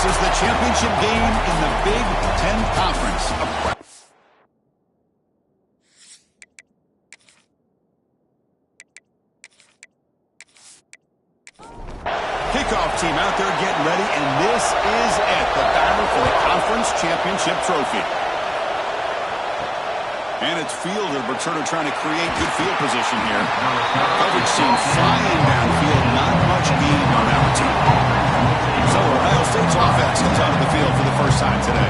This is the championship game in the Big 10 Conference. Kickoff team out there getting ready, and this is it, the battle for the conference championship trophy. And it's fielder Berturner trying to create good field position here. Coverage team flying downfield, not much gain on our team. So Ohio State's offense comes onto the field for the first time today.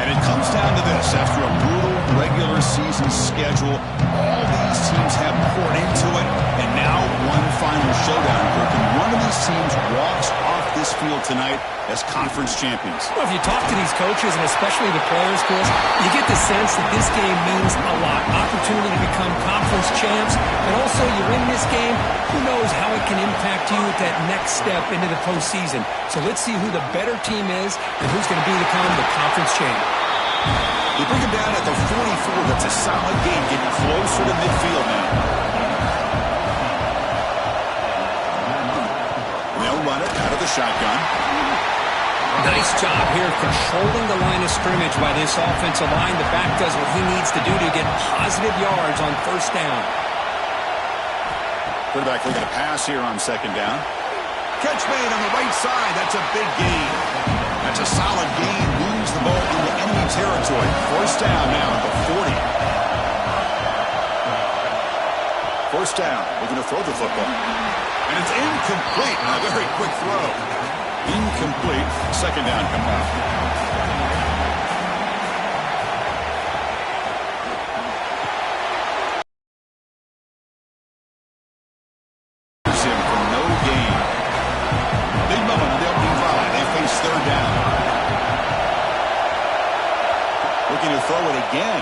And it comes down to this. After a brutal regular season schedule, all these teams have poured into it, and now one final showdown. And one of these teams walks off this field tonight as conference champions. Well, if you talk to these coaches, and especially the players, Chris, you get the sense that this game means a lot. Opportunity to become conference champs, and also you win this game, who knows how it can impact you at that next step into the postseason. So let's see who the better team is and who's going to become the conference champ. They bring him down at the 44. That's a solid game, getting closer to midfield now. They'll run it out of the shotgun. Nice job here controlling the line of scrimmage by this offensive line. The back does what he needs to do to get positive yards on first down. Quarterback looking to pass here on second down. Catch made on the right side. That's a big gain. That's a solid gain. Moves the ball into enemy territory. First down now at the 40. First down. Looking to throw the football. And it's incomplete. A very quick throw. Incomplete. Second down coming up. Him for no gain. Big moment on the opening drive. They face third down. Looking to throw it again.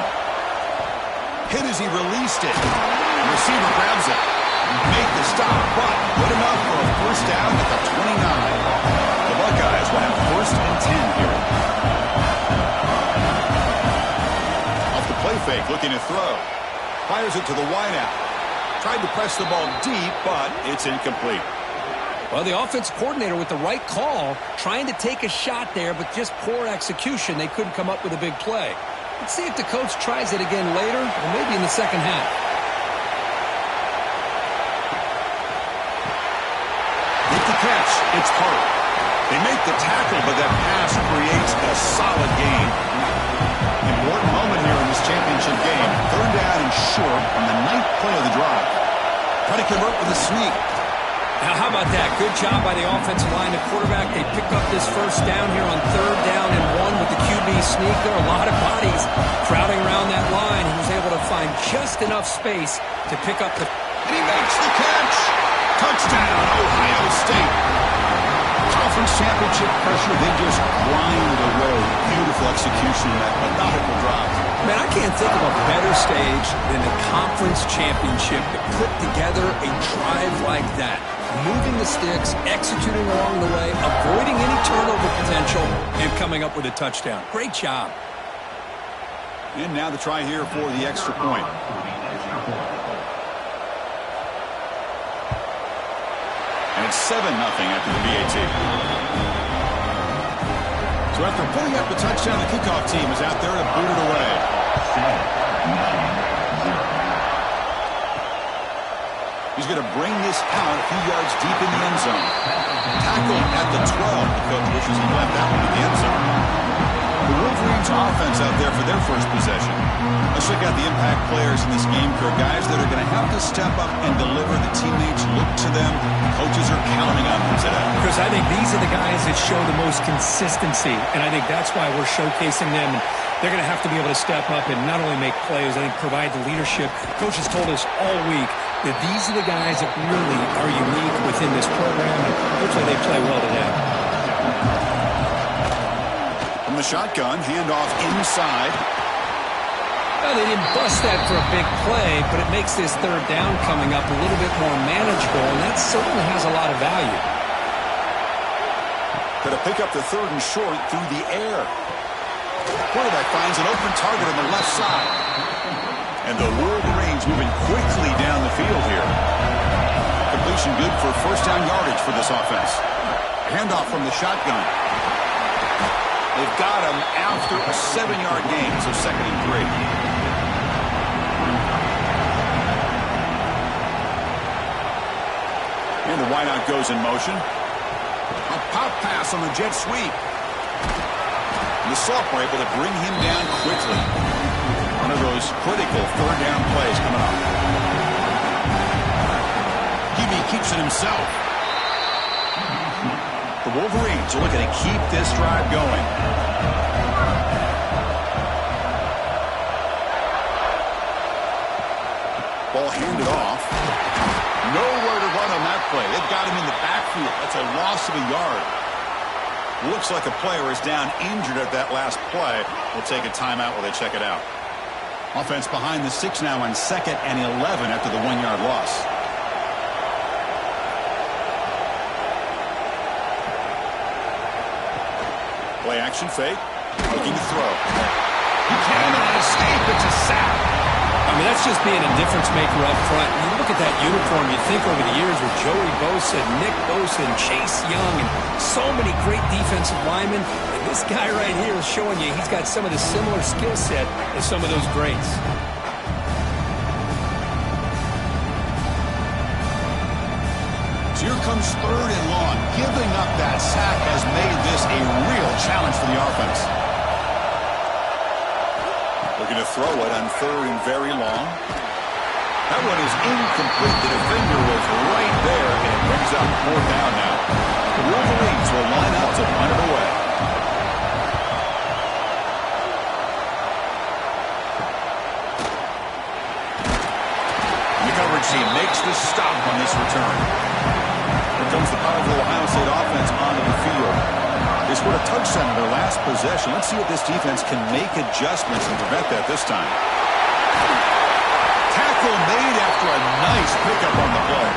Hit as he released it. The receiver grabs it. Make the stop, but good enough for a first down at the 29. The Buckeyes will have first and 10 here. Off the play fake, looking to throw. Fires it to the wideout. Tried to press the ball deep, but it's incomplete. Well, the offense coordinator with the right call, trying to take a shot there, but just poor execution. They couldn't come up with a big play. Let's see if the coach tries it again later, or maybe in the second half. With the catch, it's Hart. They make the tackle, but that pass creates a solid gain. Important moment here in this championship game. Third down and short on the 9th play of the drive. Try to convert with a sneak. Now, how about that? Good job by the offensive line. The quarterback, they pick up this first down here on third down and 1 with the QB sneak. There are a lot of bodies crowding around that line. He was able to find just enough space to pick up the... And he makes the catch! Touchdown, Ohio State! Conference championship pressure, they just grind away. Beautiful execution, that methodical drive. Man, I can't think of a better stage than the conference championship to put together a drive like that. Moving the sticks, executing along the way, avoiding any turnover potential, and coming up with a touchdown. Great job. And now the try here for the extra point. And it's 7-0 after the BAT. So after pulling up the touchdown, the kickoff team is out there to boot it away. He's going to bring this out a few yards deep in the end zone. Tackled at the 12. The coach wishes he left that one in the end zone. The Wolverines offense out there for their first possession. Let's check out the impact players in this game, Kirk. Guys that are going to have to step up and deliver. The teammates look to them. Coaches are counting on them today. Chris, I think these are the guys that show the most consistency, and I think that's why we're showcasing them. They're going to have to be able to step up and not only make plays, I think provide the leadership. Coaches told us all week that these are the guys that really are unique within this program, and hopefully they play well today. From the shotgun, handoff inside. Well, they didn't bust that for a big play, but it makes this third down coming up a little bit more manageable, and that certainly has a lot of value. Going to pick up the third and short through the air. Quarterback finds an open target on the left side. And the Wolverines moving quickly down the field here. Completion good for first down yardage for this offense. Handoff from the shotgun. They've got him after a 7-yard gain, so 2nd and 3. And the wideout goes in motion. A pop pass on the jet sweep. And the Soft were able to bring him down quickly. One of those critical 3rd down plays coming up. He keeps it himself. The Wolverines are looking to keep this drive going. Ball handed off. Nowhere to run on that play. They've got him in the backfield. That's a loss of a yard. Looks like a player is down injured at that last play. We'll take a timeout while they check it out. Offense behind the 6 now on 2nd and 11 after the 1-yard loss. Play action fake. Looking to throw. He cannot escape. It's a sack. I mean, that's just being a difference maker up front. And you look at that uniform, you think over the years with Joey Bosa, Nick Bosa, and Chase Young, and so many great defensive linemen. And this guy right here is showing you he's got some of the similar skill set as some of those greats. Here comes 3rd and long. Giving up that sack has made this a real challenge for the offense. Looking to throw it on 3rd and very long. That one is incomplete. The defender was right there, and it brings up 4th down now. The Wolverines will line up to punt it away. The coverage team makes the stop on this return. Here comes the powerful Ohio State offense onto the field. They scored a touchdown in their last possession. Let's see if this defense can make adjustments and prevent that this time. Tackle made after a nice pickup on the play.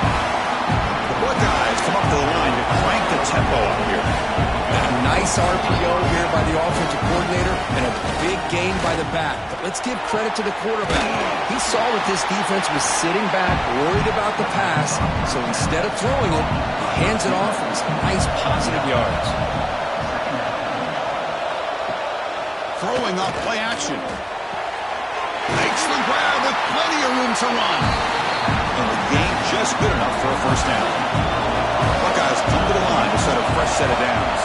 The Buckeyes come up to the line to crank the tempo up here. A nice RPO here by the offensive coordinator and a big gain by the back. But let's give credit to the quarterback. He saw that this defense was sitting back, worried about the pass, so instead of throwing it, he hands it off for some nice positive yards. Throwing up play action. Makes the grab with plenty of room to run. And the gain just good enough for a 1st down. Buckeyes come to the line to set a fresh set of downs.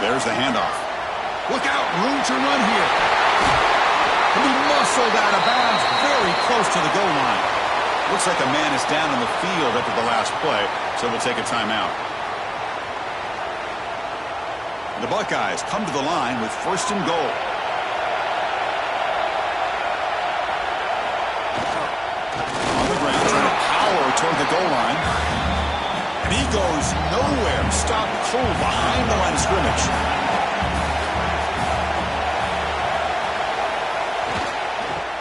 There's the handoff. Look out, room to run here. And he muscled out of bounds very close to the goal line. Looks like a man is down on the field after the last play, so we'll take a timeout. The Buckeyes come to the line with 1st and goal. On the ground, trying to power toward the goal line. And he goes nowhere. Stopped cold behind the line of scrimmage.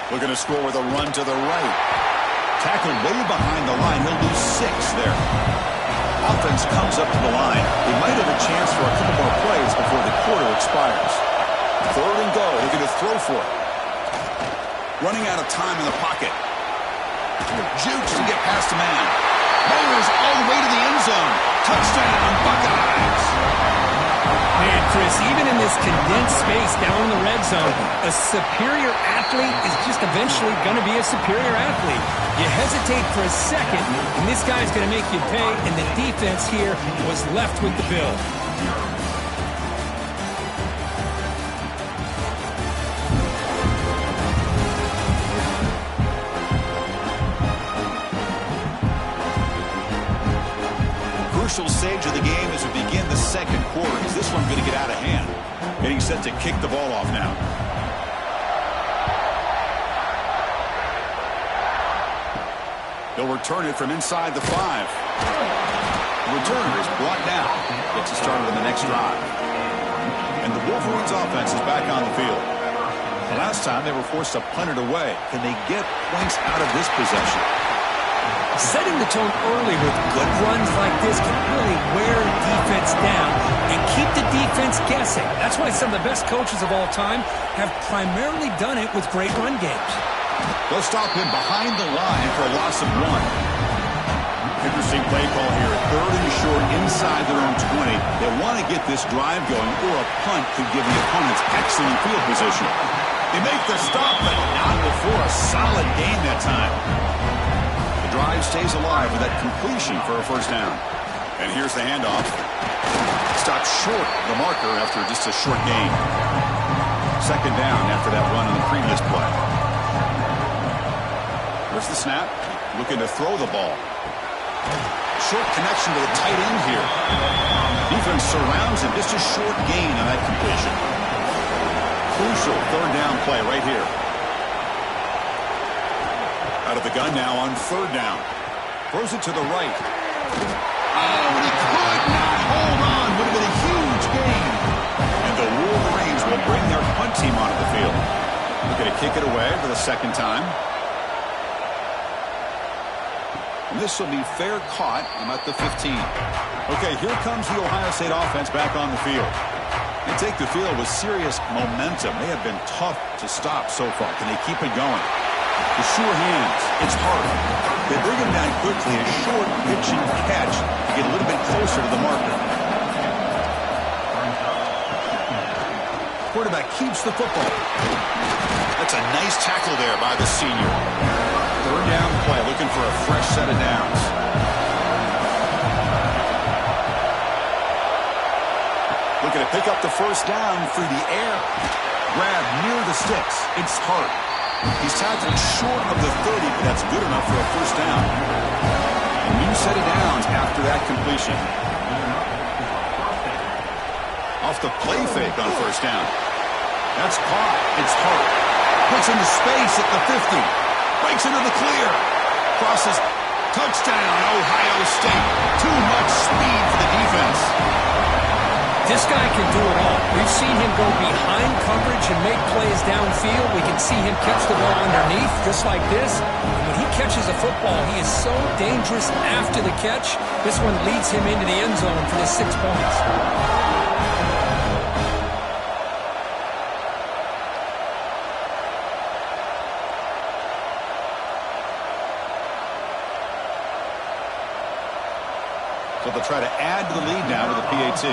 Looking to score with a run to the right. Tackled way behind the line. He'll lose 6 there. Offense comes up to the line. They might have a chance for a couple more plays before the quarter expires. 3rd and goal. Looking to throw for it. Running out of time in the pocket. Jukes to get past the man. Mowers all the way to the end zone. Touchdown, Buckeyes. Man, Chris, even in this condensed space down in the red zone, a superior athlete is just eventually going to be a superior athlete. You hesitate for a second, and this guy's going to make you pay, and the defense here was left with the bill. Crucial stage of the game as we begin the 2nd quarter. Is this one going to get out of hand? Getting set to kick the ball off now. He'll return it from inside the 5. The returner is blocked down. Gets it started on the next drive. And the Wolverines offense is back on the field. The last time they were forced to punt it away. Can they get points out of this possession? Setting the tone early with good runs like this can really wear defense down and keep the defense guessing. That's why some of the best coaches of all time have primarily done it with great run games. They'll stop him behind the line for a loss of 1. Interesting play call here. 3rd and short inside their own 20. They want to get this drive going, or a punt could give the opponents excellent field position. They make the stop, but not before a solid gain that time. The drive stays alive with that completion for a first down. And here's the handoff. Stopped short of the marker after just a short gain. 2nd down after that run in the previous play. Here's the snap. Looking to throw the ball. Short connection to the tight end here. Defense surrounds him. Just a short gain on that completion. Crucial 3rd down play right here. Out of the gun now on 3rd down. Throws it to the right. Oh, and he could not hold on. Would have been a huge gain. And the Wolverines will bring their punt team onto the field. Looking to kick it away for the 2nd time. And this will be fair caught. I'm at the 15. Okay, here comes the Ohio State offense back on the field. They take the field with serious momentum. They have been tough to stop so far. Can they keep it going? The sure hands. It's hard. They bring him down quickly. A short pitch and catch to get a little bit closer to the marker. Quarterback keeps the football. That's a nice tackle there by the senior. 3rd down play, looking for a fresh set of downs. Looking to pick up the first down through the air. Grab near the sticks. It's hard. He's tackled short of the 30, but that's good enough for a first down. A new set of downs after that completion. Off the play fake on 1st down. That's caught. It's hard. Puts into space at the 50. Breaks into the clear. Crosses. Touchdown, Ohio State. Too much speed for the defense. This guy can do it all. We've seen him go behind coverage and make plays downfield. We can see him catch the ball underneath, just like this. And when he catches a football, he is so dangerous after the catch. This one leads him into the end zone for the 6 points. So they'll try to add to the lead now with a PAT.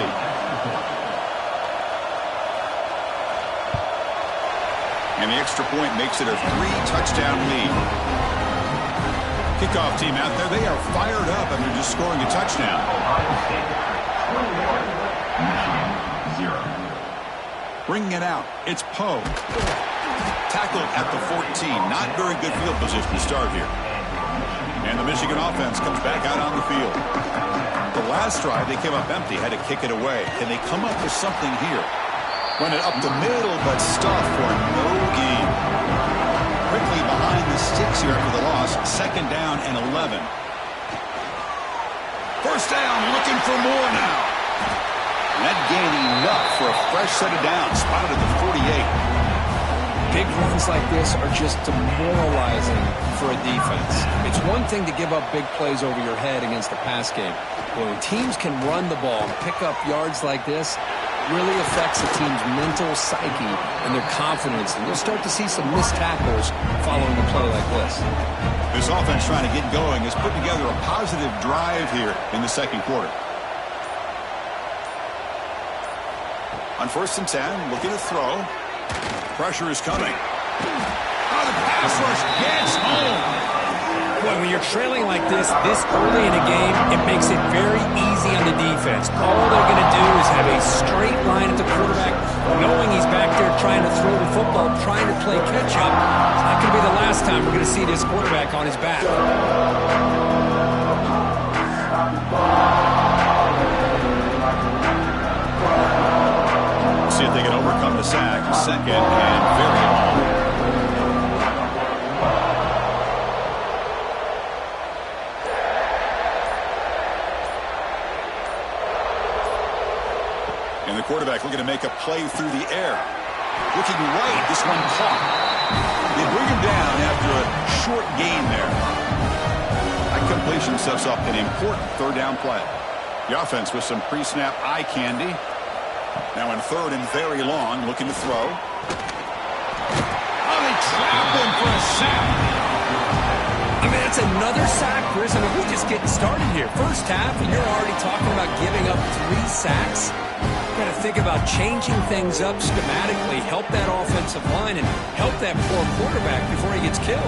And the extra point makes it a 3-touchdown lead. Kickoff team out there, they are fired up after just scoring a touchdown. Bringing it out, it's Poe. Tackled at the 14. Not very good field position to start here. And the Michigan offense comes back out on the field. The last drive, they came up empty, had to kick it away. Can they come up with something here? Run it up the middle, but stuff for no gain. Quickly behind the sticks here after the loss. 2nd down and 11. First down, looking for more now. That gained enough for a fresh set of downs. Spotted at the 48. Big runs like this are just demoralizing for a defense. It's one thing to give up big plays over your head against the pass game. When teams can run the ball and pick up yards like this, it really affects the team's mental psyche and their confidence. And you'll start to see some missed tackles following a play like this. This offense trying to get going has put together a positive drive here in the 2nd quarter. On 1st and 10, looking to throw. Pressure is coming. Oh, the pass rush gets home. Boy, when you're trailing like this early in a game, it makes it very easy on the defense. All they're going to do is have a straight line at the quarterback, knowing he's back there trying to throw the football, trying to play catch-up. It's not going to be the last time we're going to see this quarterback on his back. See if they can overcome the sack. 2nd and very long. And the quarterback looking to make a play through the air. Looking right, this one caught. They bring him down after a short gain there. That completion sets up an important 3rd down play. The offense with some pre-snap eye candy. Now in 3rd and very long, looking to throw. Oh, they trap him for a sack. I mean, That's another sack, Chris. I mean, we're just getting started here. First half, and you're already talking about giving up 3 sacks. Got to think about changing things up schematically, help that offensive line, and help that poor quarterback before he gets killed.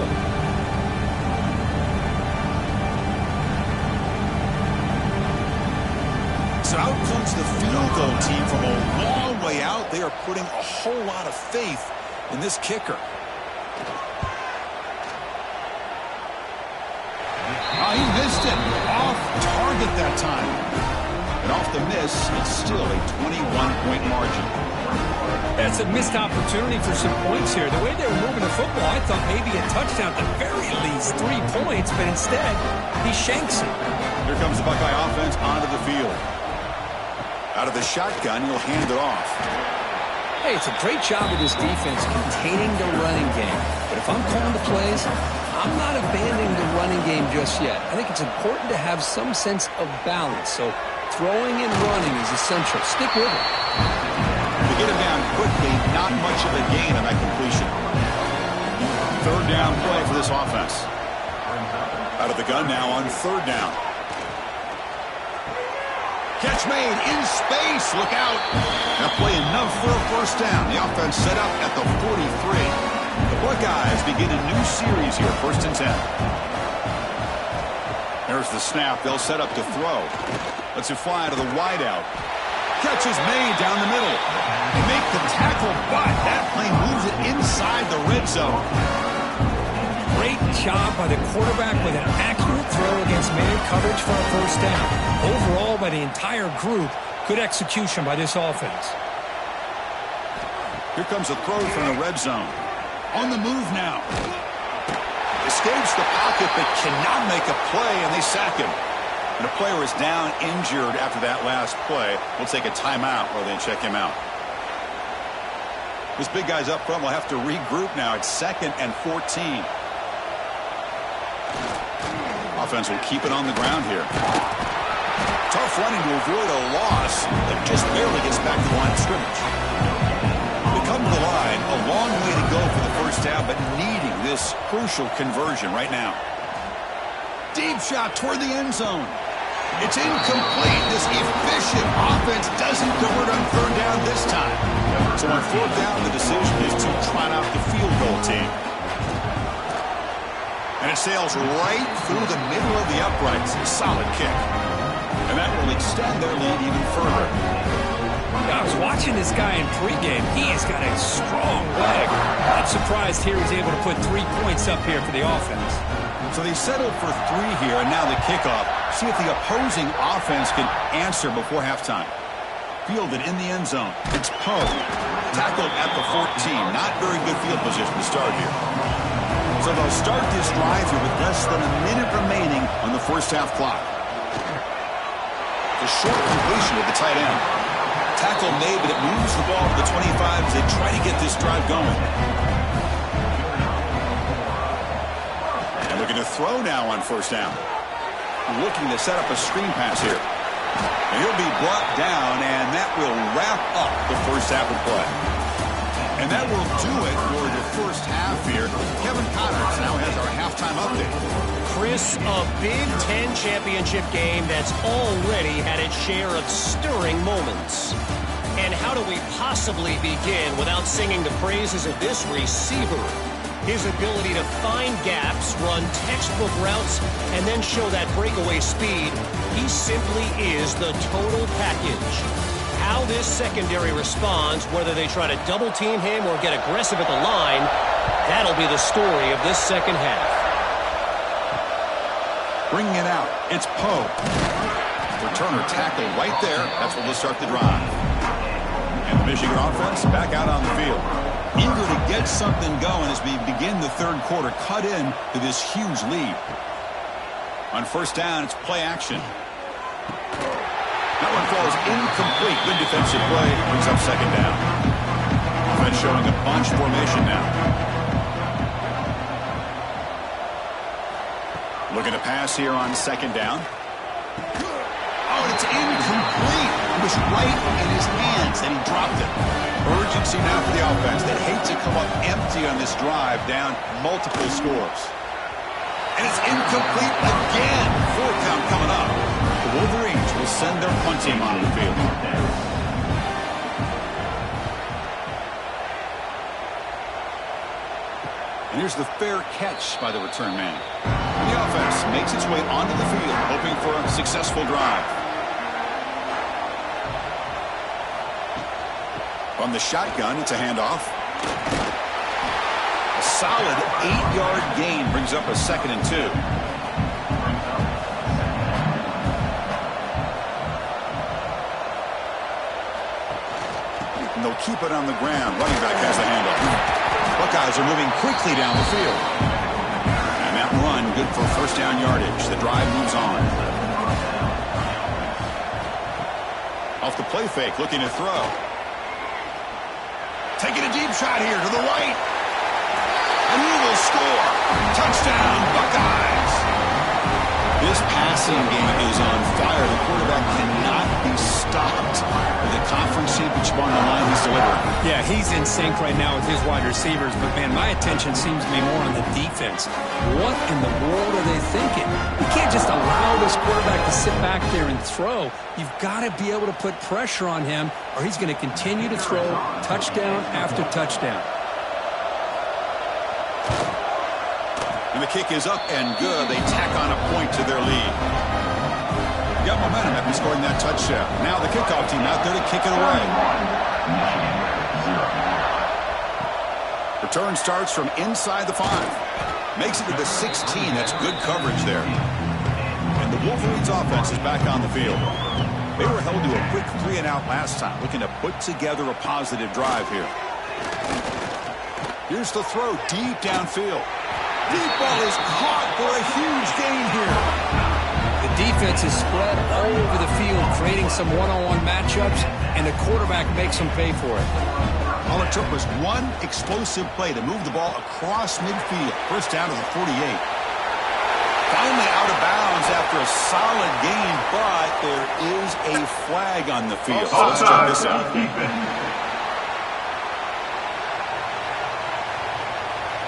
So out comes the field goal team from a long way out. They are putting a whole lot of faith in this kicker. Oh, he missed it. Off target that time. And off the miss, it's still a 21-point margin. That's a missed opportunity for some points here. The way they were moving the football, I thought maybe a touchdown, at the very least 3 points, but instead, he shanks it. Here comes the Buckeye offense onto the field. Out of the shotgun, he'll hand it off. Hey, it's a great job of this defense containing the running game. But if I'm calling the plays, I'm not abandoning the running game just yet. I think it's important to have some sense of balance. So throwing and running is essential. Stick with it. To get him down quickly, not much of a gain on that completion. Third down play for this offense. Out of the gun now on third down. Catch made in space. Look out. That play enough for a first down. The offense set up at the 43. The Buckeyes begin a new series here, 1st and 10. There's the snap. They'll set up to throw. Lets it fly to the wideout. Catch is made down the middle. They make the tackle, but that play moves it inside the red zone. Great job by the quarterback with an accurate throw against man coverage for a first down. Overall, by the entire group, good execution by this offense. Here comes a throw from the red zone. On the move now. Escapes the pocket but cannot make a play, and they sack him. And the player is down injured after that last play. We'll take a timeout rather than check him out. This big guy's up front will have to regroup now. It's 2nd and 14. Offense will keep it on the ground here. Tough running to avoid a loss, but just barely gets back to the line of scrimmage. They come to the line, a long way to go for the first half, but needing this crucial conversion right now. Deep shot toward the end zone. It's incomplete. This efficient offense doesn't convert on third down this time. So on fourth down, the decision is to trot out the field goal team. And it sails right through the middle of the uprights. A solid kick. And that will extend their lead even further. I was watching this guy in pregame. He has got a strong leg. Not surprised here he's able to put 3 points up here for the offense. So they settled for 3 here, and now the kickoff. See if the opposing offense can answer before halftime. Fielded in the end zone. It's Poe. Tackled at the 14. Not very good field position to start here. So they'll start this drive here with less than a minute remaining on the first half clock. The short completion with the tight end. Tackle made, but it moves the ball to the 25 as they try to get this drive going. And looking to throw now on first down. Looking to set up a screen pass here. And he'll be brought down, and that will wrap up the first half of play. And that will do it for the first half here. Kevin Connors now has our halftime update. Chris, a Big 10 championship game that's already had its share of stirring moments. And how do we possibly begin without singing the praises of this receiver? His ability to find gaps, run textbook routes, and then show that breakaway speed. He simply is the total package. How this secondary responds, whether they try to double team him or get aggressive at the line, that'll be the story of this second half. Bringing it out, it's Poe. Returner tackle right there. That's what will start the drive. And the Michigan offense back out on the field. Eager to get something going as we begin the third quarter. Cut in to this huge lead. On first down, it's play action. That one falls incomplete. Good defensive play. Brings up second down. Offense showing a bunch formation now. Looking to pass here on second down. Oh, it's incomplete. It was right in his hands, and he dropped it. Urgency now for the offense. They hate to come up empty on this drive, down multiple scores. And it's incomplete again. 4th down coming up. The Wolverines will send their punt team onto the field. And here's the fair catch by the return man. And the offense makes its way onto the field, hoping for a successful drive. From the shotgun, it's a handoff. A solid 8-yard gain brings up a 2nd and 2. And they'll keep it on the ground. Running back has the handoff. Buckeyes are moving quickly down the field. And that run good for 1st down yardage. The drive moves on. Off the play fake, looking to throw. Taking a deep shot here to the right. And he will score. Touchdown, Buckeyes. This passing game is on fire. The quarterback cannot be stopped. With the conference championship on the line, he's delivering. Yeah, he's in sync right now with his wide receivers. But, man, my attention seems to be more on the defense. What in the world are they thinking? You can't just allow this quarterback to sit back there and throw. You've got to be able to put pressure on him, or he's going to continue to throw touchdown after touchdown. And the kick is up and good. They tack on a point to their lead. Got momentum after scoring that touchdown. Now the kickoff team out there to kick it away. Return starts from inside the 5. Makes it to the 16. That's good coverage there. And the Wolverines offense is back on the field. They were held to a quick 3-and-out last time, looking to put together a positive drive here. Here's the throw deep downfield. Deep ball is caught for a huge gain here. The defense is spread all over the field, creating some one-on-one matchups, and the quarterback makes them pay for it. All it took was one explosive play to move the ball across midfield. 1st down to the 48. Finally out of bounds after a solid gain, but there is a flag on the field. So let's check this out.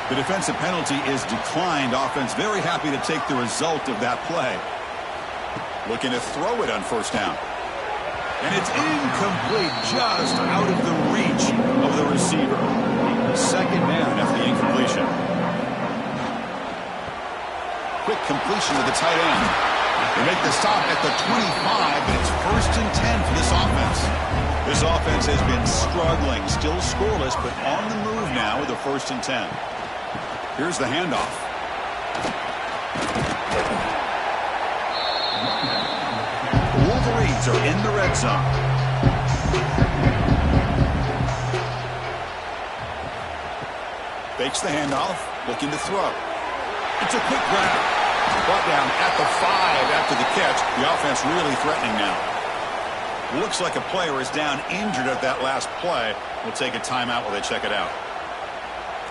The defensive penalty is declined. Offense very happy to take the result of that play. Looking to throw it on 1st down. And it's incomplete, just out of the reach of the receiver. 2nd down after the incompletion. Quick completion to the tight end. They make the stop at the 25, but it's 1st and 10 for this offense. This offense has been struggling, still scoreless, but on the move now with a 1st and 10. Here's the handoff. The Wolverines are in the red zone. Fakes the handoff, looking to throw. It's a quick grab. Brought down at the 5 after the catch. The offense really threatening now. Looks like a player is down injured at that last play. We'll take a timeout while they check it out.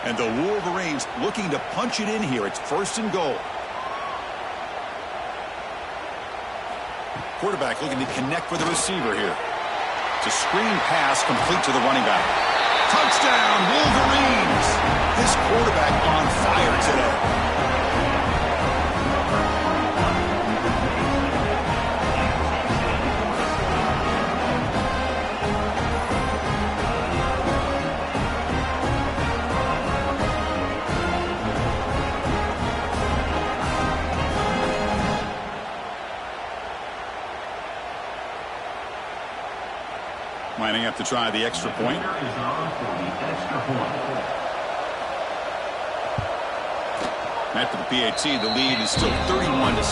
And the Wolverines looking to punch it in here. It's 1st and goal. Quarterback looking to connect with the receiver here. It's a screen pass complete to the running back. Touchdown, Wolverines! This quarterback on fire today. Lining up to try the extra point. After the PAT, the lead is still 31-7.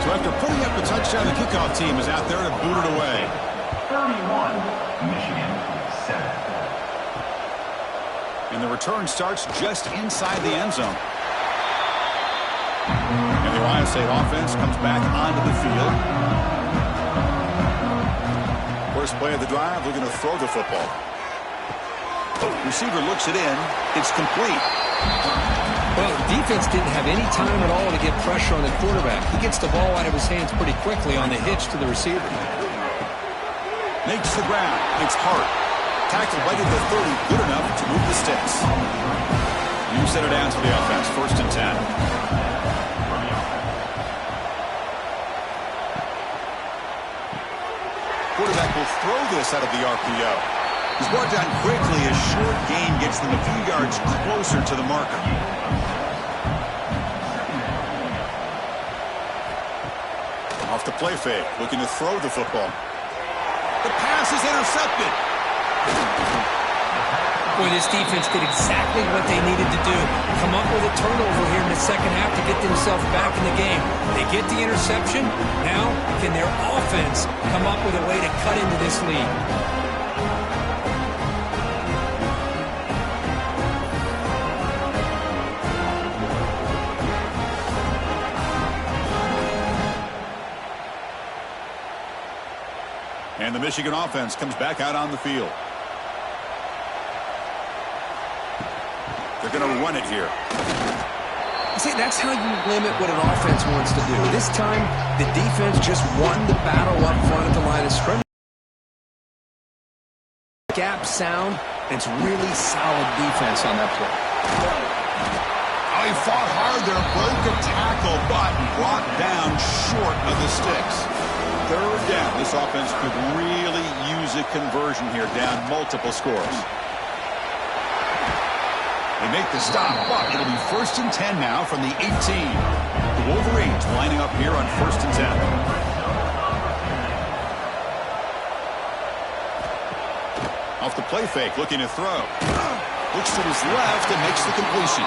So after putting up a touchdown, the kickoff team is out there to boot it away. 31, Michigan 7. And the return starts just inside the end zone. And the Ohio State offense comes back onto the field. First play of the drive, looking to throw the football. Receiver looks it in. It's complete. Well, the defense didn't have any time at all to get pressure on the quarterback. He gets the ball out of his hands pretty quickly on the hitch to the receiver. Makes the ground. It's Hart. Tackled right at the 30. Good enough to move the sticks. You set it down to the offense. 1st and 10. Quarterback will throw this out of the RPO. He's brought down quickly. A short gain gets them a few yards closer to the marker. Off the play fake, looking to throw the football. The pass is intercepted. Boy, this defense did exactly what they needed to do. Come up with a turnover here in the second half to get themselves back in the game. They get the interception. Now, can their offense come up with a way to cut into this lead? And the Michigan offense comes back out on the field. They're going to run it here. See, that's how you limit what an offense wants to do. This time, the defense just won the battle up front at the line of scrimmage. Gap sound, and it's really solid defense on that play. Oh, he fought hard there, broke a tackle, but brought down short of the sticks. 3rd down. This offense could really use a conversion here, down multiple scores. They make the stop, but it'll be 1st and 10 now from the 18. The Wolverines lining up here on 1st and 10. Off the play fake, looking to throw. Looks to his left and makes the completion.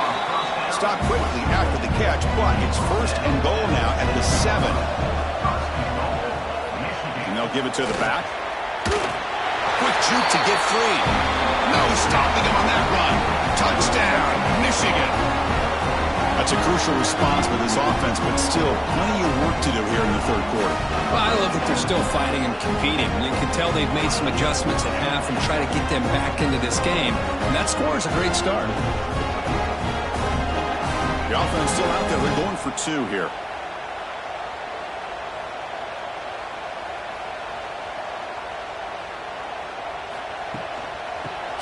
Stopped quickly after the catch, but it's 1st and goal now at the 7. And they'll give it to the back. Quick juke to get free. No stopping him on that run. Touchdown, Michigan. That's a crucial response with this offense, but still plenty of work to do here in the 3rd quarter. Well, I love that they're still fighting and competing. You can tell they've made some adjustments at half and try to get them back into this game. And that score is a great start. The offense still out there. They're going for 2 here.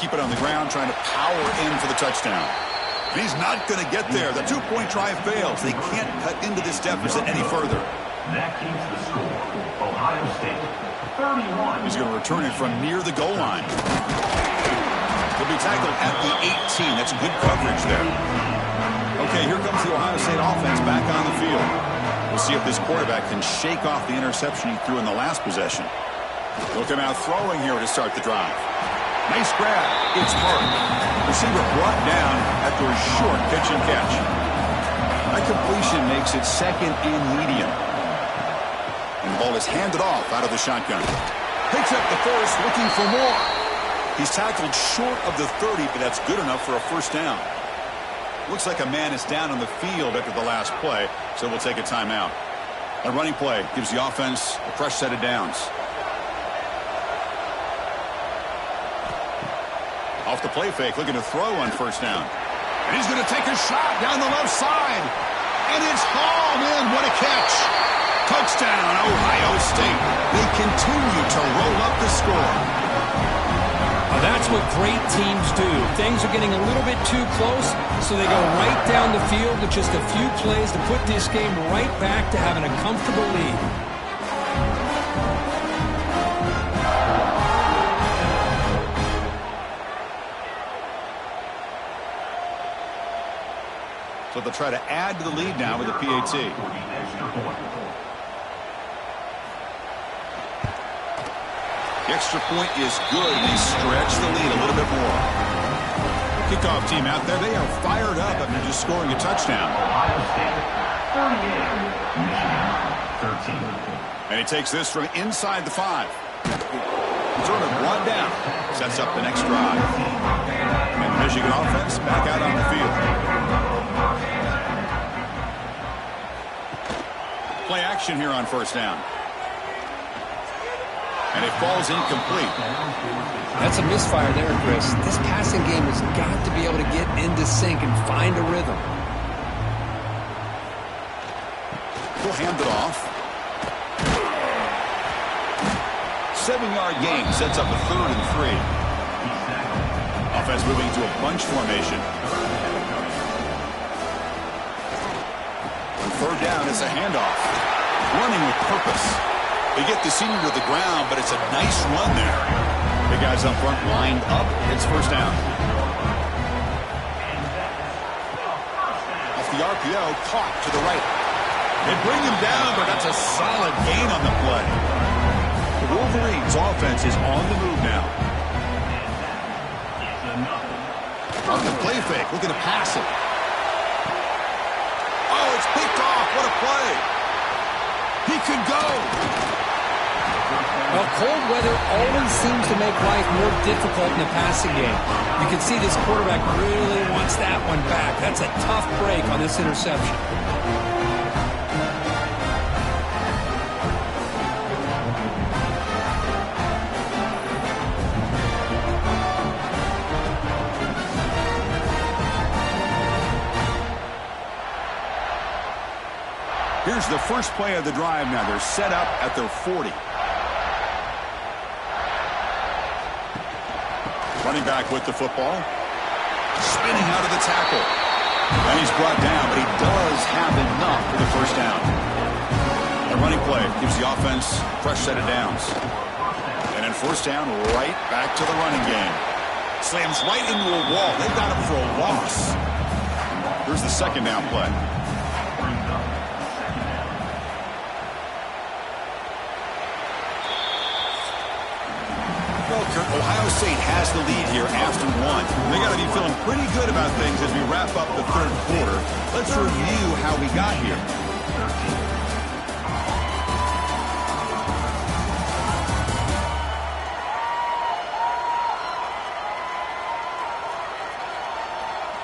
Keep it on the ground, trying to power in for the touchdown. He's not going to get there. The 2-point try fails. They can't cut into this deficit any further. That keeps the score. Ohio State, 31. He's going to return it from near the goal line. He'll be tackled at the 18. That's good coverage there. Okay, here comes the Ohio State offense back on the field. We'll see if this quarterback can shake off the interception he threw in the last possession. He'll come out throwing here to start the drive. Nice grab. It's hard. Receiver brought down after a short pitch and catch. That completion makes it 2nd and medium. And the ball is handed off out of the shotgun. Picks up the 1st, looking for more. He's tackled short of the 30, but that's good enough for a 1st down. Looks like a man is down on the field after the last play, so we'll take a timeout. A running play gives the offense a fresh set of downs. Off the play fake, looking to throw on 1st down. And he's going to take a shot down the left side. And it's hauled in. What a catch. Touchdown, Ohio State. They continue to roll up the score. Well, that's what great teams do. Things are getting a little bit too close, so they go right down the field with just a few plays to put this game right back to having a comfortable lead. So they'll try to add to the lead now with a PAT. The extra point is good. They stretch the lead a little bit more. Kickoff team out there. They are fired up after just scoring a touchdown. Ohio State, 38. Michigan, 13. And he takes this from inside the 5. Sort of brought down. Sets up the next drive. And the Michigan offense back out on the field. Play action here on 1st down. And it falls incomplete. That's a misfire there, Chris. This passing game has got to be able to get into sync and find a rhythm. We'll hand it off. 7-yard gain sets up a 3rd and 3. Offense moving to a bunch formation. On third down, it's a handoff. Running with purpose. They get the senior to the ground, but it's a nice run there. The guys up front lined up. It's first down. Off the RPO, caught to the right. They bring him down, but that's a solid gain on the play. The Wolverines' offense is on the move now. On the play fake, looking to pass it. Oh, it's picked off. What a play. He could go. Well, cold weather always seems to make life more difficult in the passing game. You can see this quarterback really wants that one back. That's a tough break on this interception. Here's the first play of the drive now. They're set up at their 40. Running back with the football. Spinning out of the tackle. And he's brought down, but he does have enough for the first down. The running play gives the offense a fresh set of downs. And then first down, right back to the running game. Slams right into a wall. They've got him for a loss. Here's the second down play. Ohio State has the lead here after one. They got to be feeling pretty good about things as we wrap up the third quarter. Let's review how we got here.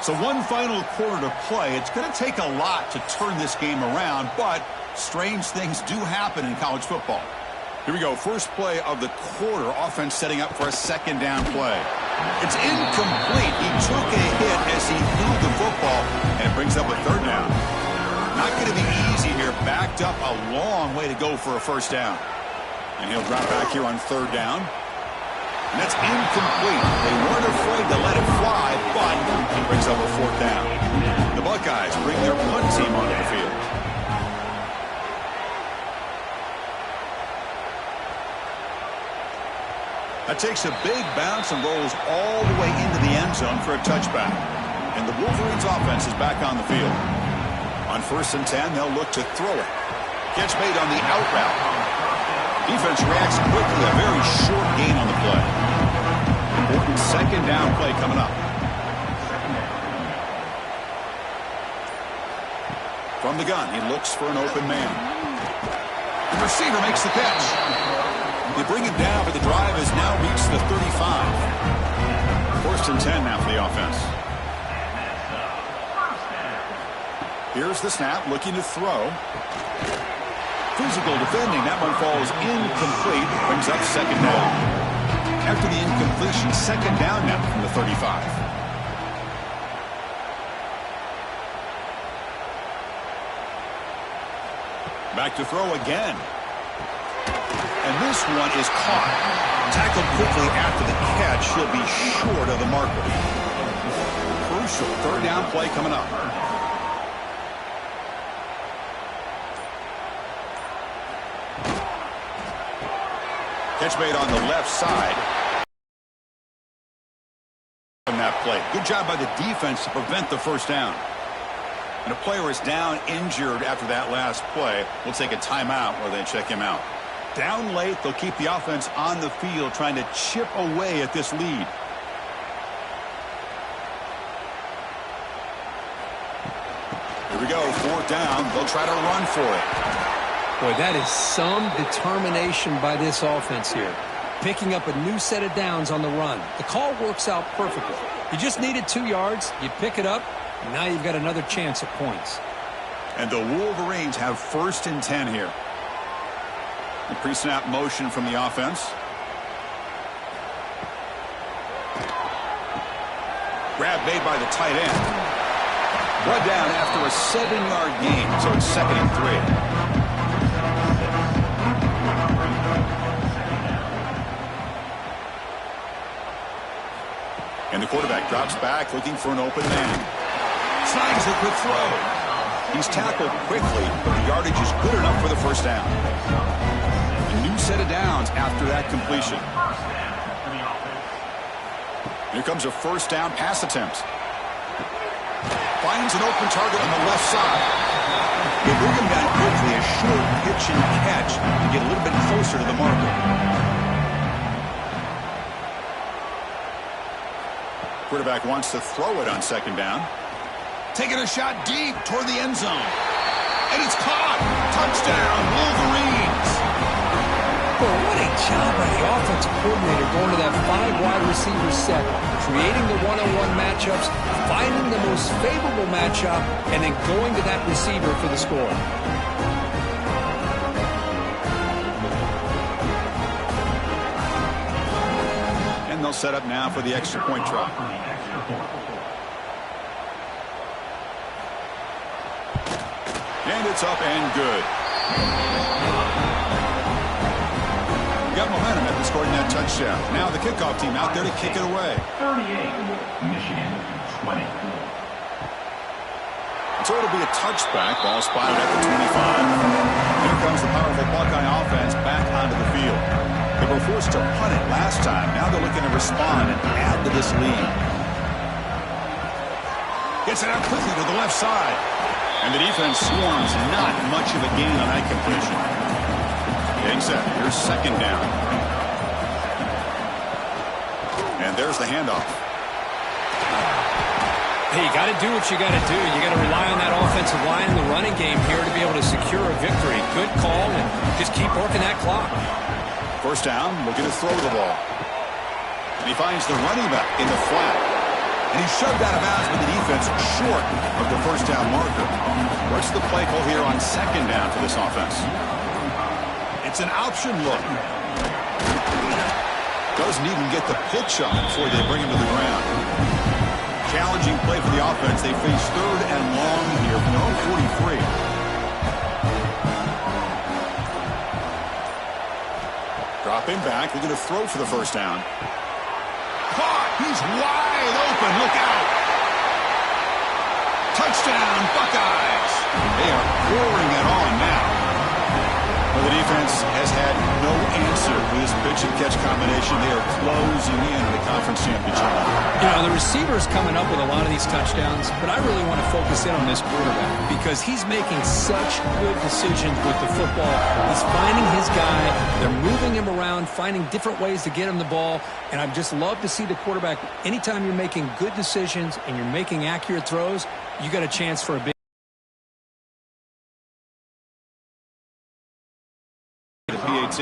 So one final quarter to play. It's going to take a lot to turn this game around, but strange things do happen in college football. Here we go. First play of the quarter. Offense setting up for a second down play. It's incomplete. He took a hit as he threw the football, and it brings up a third down. Not going to be easy here. Backed up a long way to go for a first down. And he'll drop back here on third down. And that's incomplete. They weren't afraid to let it fly, but it brings up a fourth down. The Buckeyes bring their punt team onto the field. That takes a big bounce and rolls all the way into the end zone for a touchback. And the Wolverines offense is back on the field. On 1st and 10, they'll look to throw it. Catch made on the out route. Defense reacts quickly, a very short gain on the play. Important second down play coming up. From the gun, he looks for an open man. The receiver makes the catch. They bring him down, but the drive has now reached the 35. 1st and 10 now for the offense. Here's the snap, looking to throw. Physical defending. That one falls incomplete. Brings up second down. After the incompletion, second down now from the 35. Back to throw again. And this one is caught. Tackled quickly after the catch. He'll be short of the marker. Crucial third down play coming up. Catch made on the left side. From that play. Good job by the defense to prevent the first down. And a player is down injured after that last play. We'll take a timeout while they check him out. Down late, they'll keep the offense on the field trying to chip away at this lead. Here we go, fourth down. They'll try to run for it. Boy, that is some determination by this offense here. Picking up a new set of downs on the run. The call works out perfectly. You just needed 2 yards. You pick it up, and now you've got another chance at points. And the Wolverines have 1st and 10 here. The pre-snap motion from the offense. Grab made by the tight end. Brought down after a 7-yard gain, so it's 2nd and 3. And the quarterback drops back looking for an open man. Snags a good throw. He's tackled quickly, but the yardage is good enough for the first down. A new set of downs after that completion. Here comes a first down pass attempt. Finds an open target on the left side. They bring him down quickly, a short pitch and catch to get a little bit closer to the marker. Quarterback wants to throw it on second down. Taking a shot deep toward the end zone. And it's caught. Touchdown, Wolverines. Well, what a job by the offensive coordinator going to that 5 wide receiver set, creating the one-on-one matchups, finding the most favorable matchup, and then going to that receiver for the score. And they'll set up now for the extra point try. And it's up and good. Got momentum after scoring that touchdown. Now the kickoff team out there to kick it away. 38, Michigan 20. So it'll be a touchback. Ball spotted at the 25. Here comes the powerful Buckeye offense back onto the field. They were forced to punt it last time. Now they're looking to respond and add to this lead. Gets it out quickly to the left side. And the defense swarms. Not much of a gain on that completion. Getting set. Here's second down. And there's the handoff. Hey, you got to do what you got to do. You got to rely on that offensive line in the running game here to be able to secure a victory. Good call, and just keep working that clock. First down, looking to throw the ball. And he finds the running back in the flat. And he's shoved out of bounds with the defense short of the first down marker. What's the play call here on second down for this offense? It's an option look. Doesn't even get the pitch on before they bring him to the ground. Challenging play for the offense. They face third and long here from their own 43. Dropping back, looking to throw for the first down. Caught! He's wide open. Look out! Touchdown, Buckeyes! They are pouring it on now. Well, the defense has had no answer for this pitch and catch combination. They are closing in on the conference championship. You know, the receiver's coming up with a lot of these touchdowns, but I really want to focus in on this quarterback because he's making such good decisions with the football. He's finding his guy. They're moving him around, finding different ways to get him the ball, and I'd just love to see the quarterback. Anytime you're making good decisions and you're making accurate throws, you got a chance for a big PAT.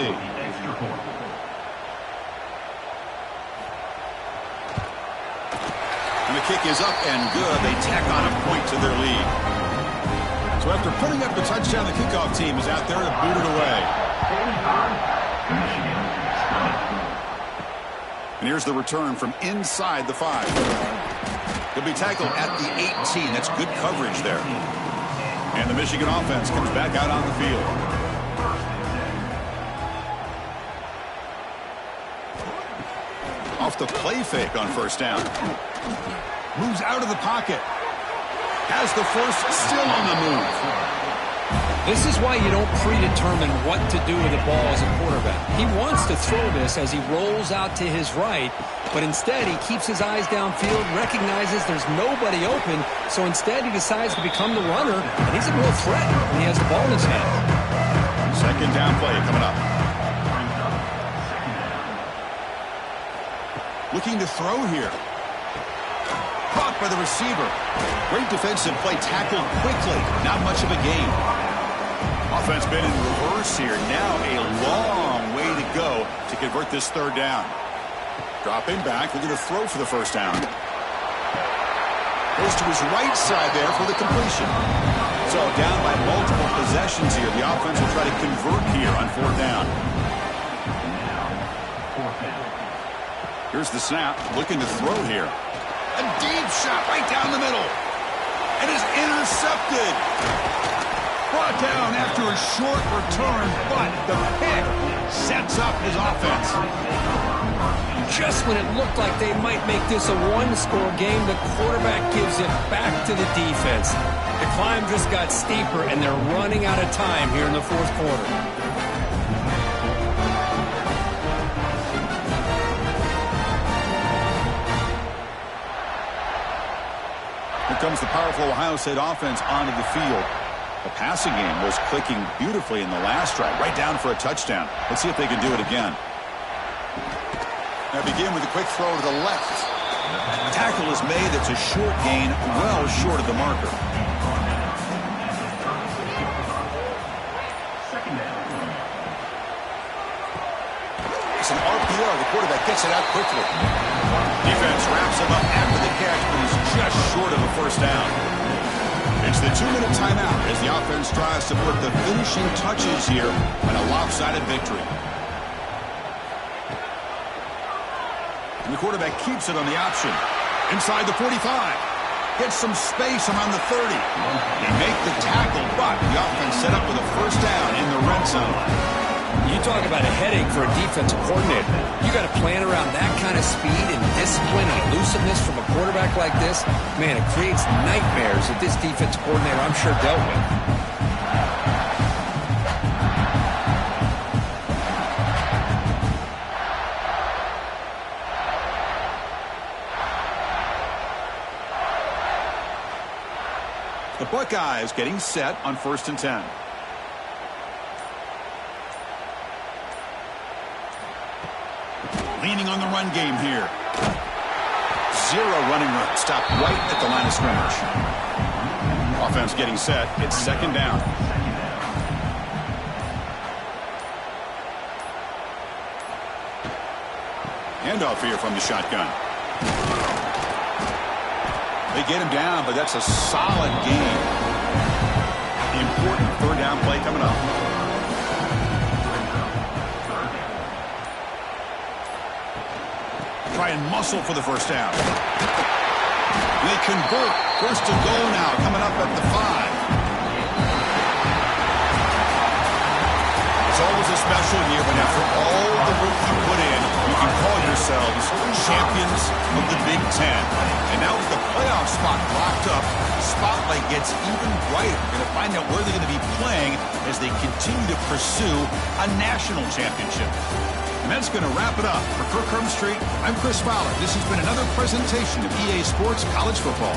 And the kick is up and good. They tack on a point to their lead. So after putting up the touchdown, the kickoff team is out there to boot it away. And here's the return from inside the 5. He'll be tackled at the 18. That's good coverage there. And the Michigan offense comes back out on the field. Off the play fake on first down. Moves out of the pocket. Has the first, still on the move. This is why you don't predetermine what to do with the ball as a quarterback. He wants to throw this as he rolls out to his right, but instead he keeps his eyes downfield, recognizes there's nobody open, so instead he decides to become the runner, and he's a real threat when he has the ball in his hand. Second down play coming up. Looking to throw here. Caught by the receiver. Great defensive play, tackled quickly. Not much of a gain. Offense been in reverse here. Now a long way to go to convert this third down. Dropping back, looking to throw for the first down. Goes to his right side there for the completion. So down by multiple possessions here. The offense will try to convert here on fourth down. Here's the snap, looking to throw here. A deep shot right down the middle. And is intercepted. Brought down after a short return, but the pick sets up his offense. Just when it looked like they might make this a one-score game, the quarterback gives it back to the defense. The climb just got steeper, and they're running out of time here in the fourth quarter. Here comes the powerful Ohio State offense onto the field. The passing game was clicking beautifully in the last drive, right down for a touchdown. Let's see if they can do it again. Now begin with a quick throw to the left. Tackle is made. It's a short gain, well short of the marker. It's an RPO. The quarterback gets it out quickly. Defense wraps him up after the catch, but he's just short of a first down. It's the 2-minute timeout as the offense tries to put the finishing touches here on a lopsided victory. And the quarterback keeps it on the option. Inside the 45. Gets some space around the 30. They make the tackle, but the offense set up with a first down in the red zone. You talk about a headache for a defensive coordinator. You got to plan around that kind of speed and discipline and elusiveness from a quarterback like this. Man, it creates nightmares that this defensive coordinator, I'm sure, dealt with. The Buckeyes getting set on 1st and 10. Leaning on the run game here. Zero running room. Stopped right at the line of scrimmage. Offense getting set. It's 2nd down. Handoff here from the shotgun. They get him down, but that's a solid gain. Important 3rd down play coming up. Try and muscle for the first down. They convert. 1st and goal now, coming up at the 5. It's always a special year, but after all the work you put in, you can call yourselves champions of the Big 10. And now with the playoff spot locked up, the spotlight gets even brighter. We're going to find out where they're going to be playing as they continue to pursue a national championship. And that's going to wrap it up. For Kirk Herbstreit, I'm Chris Fowler. This has been another presentation of EA Sports College Football.